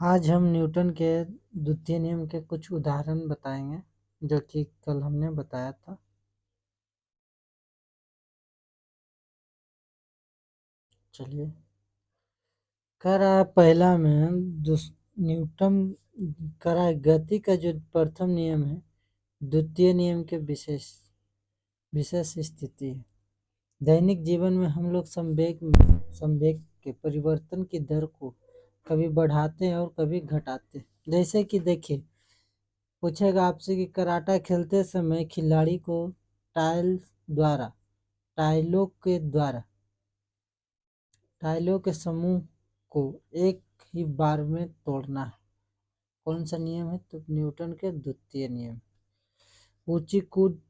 आज हम न्यूटन के द्वितीय नियम के कुछ उदाहरण बताएंगे जो कि कल हमने बताया था। चलिए, कह रहा है पहला में न्यूटन कह रहा है गति का जो प्रथम नियम है द्वितीय नियम के विशेष स्थिति है। दैनिक जीवन में हम लोग संवेग के परिवर्तन की दर को कभी बढ़ाते हैं और कभी घटाते हैं। जैसे कि देखिए, पूछेगा आपसे कि कराटा खेलते समय खिलाड़ी को द्वारा टाइलों के द्वारा टाइलों के समूह को एक ही बार में तोड़ना है। कौन सा नियम है? तो न्यूटन के द्वितीय नियम। ऊंची कूद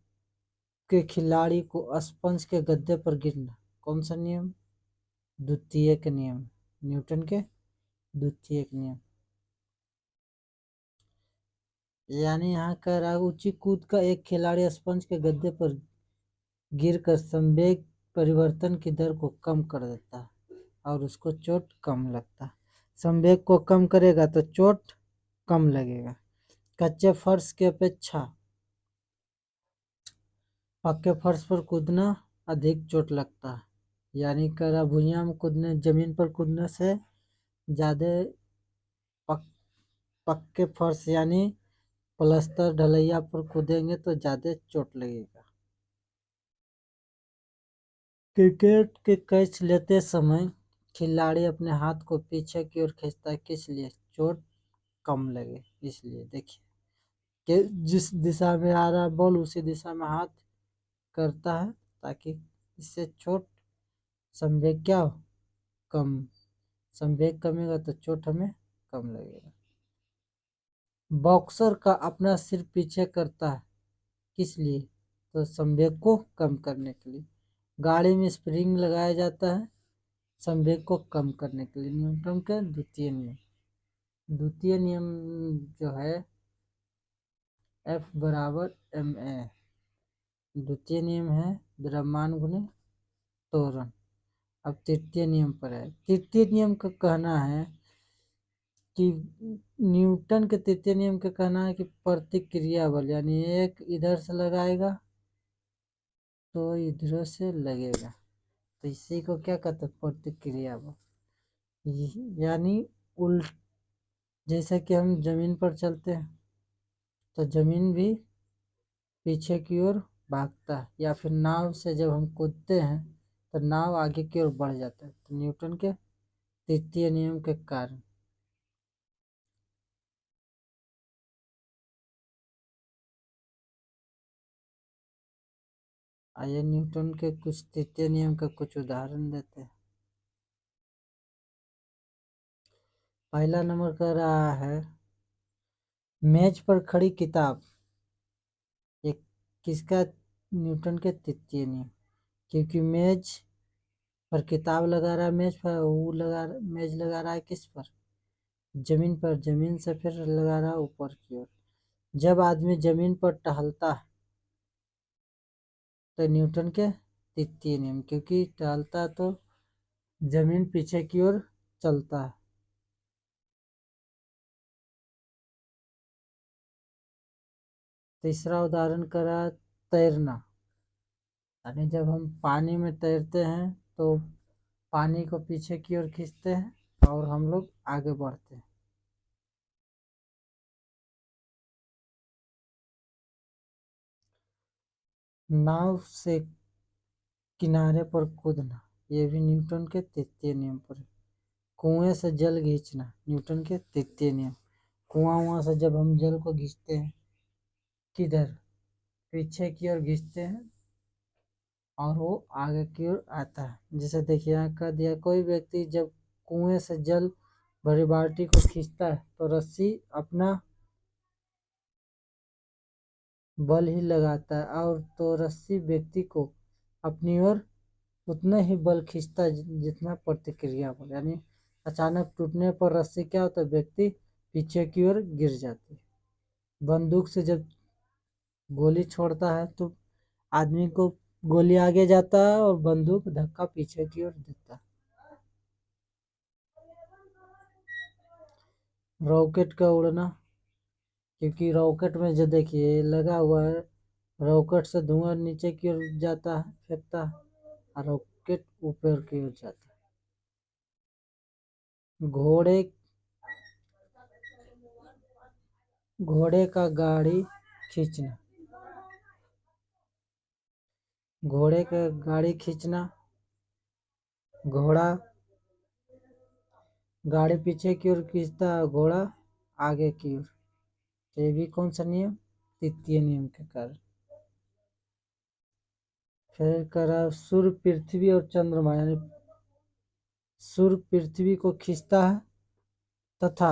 के खिलाड़ी को स्पंज के गद्दे पर गिरना। कौन सा नियम? द्वितीय के नियम, न्यूटन के द्वितीय के नियम। यानी यहाँ कह रहा है ऊंची कूद का एक खिलाड़ी स्पंज के गद्दे पर गिरकर संवेग परिवर्तन की दर को कम कर देता है और उसको चोट कम लगता है। संवेग को कम करेगा तो चोट कम लगेगा। कच्चे फर्श की अपेक्षा पक्के फर्श पर कूदना अधिक चोट लगता है। यानी करा भुइयां में कूदने जमीन पर कूदने से ज्यादा पक्के फर्श यानी प्लास्टर ढलैया पर कूदेंगे तो ज्यादा चोट लगेगा। क्रिकेट के कैच लेते समय खिलाड़ी अपने हाथ को पीछे की ओर खींचता है, किस लिए? चोट कम लगे इसलिए। देखिए कि जिस दिशा में आ रहा है बॉल उसी दिशा में हाथ करता है ताकि इससे चोट संवेग क्या हो? कम। संवेग कमेगा तो चोट हमें कम लगेगा। बॉक्सर का अपना सिर पीछे करता है, किस लिए? तो संवेग को कम करने के लिए। गाड़ी में स्प्रिंग लगाया जाता है संवेग को कम करने के लिए। न्यूटन का द्वितीय नियम। द्वितीय नियम जो है F बराबर ma। द्वितीय नियम है द्रव्यमान गुने त्वरण। अब तृतीय नियम पर है। तृतीय नियम का कहना है कि न्यूटन के तृतीय नियम का कहना है कि प्रतिक्रिया बल, यानी एक इधर से लगाएगा तो इधर से लगेगा, तो इसी को क्या कहते हैं? प्रतिक्रिया बल। यानी उल्ट, जैसे कि हम जमीन पर चलते हैं तो जमीन भी पीछे की ओर भागता है, या फिर नाव से जब हम कूदते हैं तो नाव आगे की ओर बढ़ जाता है। तो न्यूटन के तृतीय नियम के कारण। आइए न्यूटन के कुछ तृतीय नियम का कुछ उदाहरण देते हैं। पहला नंबर कर रहा है मेज पर खड़ी किताब। ये किसका? न्यूटन के तृतीय नियम। क्योंकि मेज पर किताब लगा रहा है, मेज लगा रहा है किस पर? जमीन पर। जमीन से फिर लगा रहा है ऊपर की ओर। जब आदमी जमीन पर टहलता है तो न्यूटन के तृतीय नियम, क्योंकि टहलता तो जमीन पीछे की ओर चलता है। तीसरा उदाहरण करा तैरना। यानी जब हम पानी में तैरते हैं तो पानी को पीछे की ओर खींचते हैं और हम लोग आगे बढ़ते हैं। नाव से किनारे पर कूदना, ये भी न्यूटन के तृतीय नियम पर है। कुएं से जल खींचना, न्यूटन के तृतीय नियम। कुआं से जब हम जल को खींचते हैं, किधर? पीछे की ओर खींचते हैं और वो आगे की ओर आता है। जैसे देखिए यहाँ कह दिया, कोई व्यक्ति जब कुएं से जल भरी बाल्टी को खींचता है तो रस्सी अपना बल ही लगाता है, और तो रस्सी व्यक्ति को अपनी ओर उतना ही बल खींचता है जितना प्रतिक्रिया बल। यानी अचानक टूटने पर रस्सी क्या होता है? व्यक्ति पीछे की ओर गिर जाती है। बंदूक से जब गोली छोड़ता है तो आदमी को गोली आगे जाता है और बंदूक धक्का पीछे की ओर देता है। रॉकेट का उड़ना, क्योंकि रॉकेट में जो देखिए लगा हुआ है, रॉकेट से धुआं नीचे की ओर जाता है, फेंकता है, और रॉकेट ऊपर की ओर जाता है। घोड़े का गाड़ी खींचना, घोड़े का गाड़ी खींचना, घोड़ा गाड़ी पीछे की ओर खींचता है, घोड़ा आगे की ओर। तो ये भी कौन सा नियम? तृतीय नियम के कारण। फिर करा सूर्य पृथ्वी और चंद्रमा, यानी सूर्य पृथ्वी को खींचता है तथा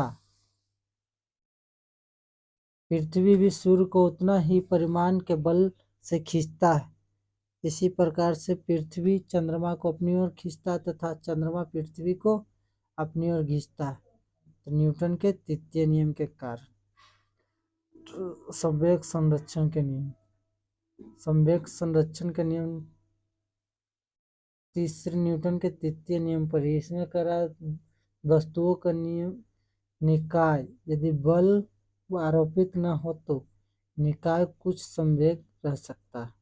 पृथ्वी भी सूर्य को उतना ही परिमाण के बल से खींचता है। इसी प्रकार से पृथ्वी चंद्रमा को अपनी ओर खींचता है तथा चंद्रमा पृथ्वी को अपनी ओर खींचता है। तो न्यूटन के तृतीय नियम के कारण। तो संवेग संरक्षण के नियम, संवेग संरक्षण के नियम तीसरे न्यूटन के तृतीय नियम पर ही। इसमें करा वस्तुओं का नियम, निकाय यदि बल आरोपित न हो तो निकाय कुछ संवेग रह सकता है।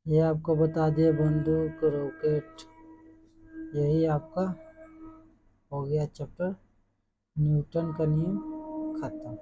ये आपको बता दिए बंदूक, रॉकेट। यही आपका हो गया चैप्टर न्यूटन का नियम खत्म।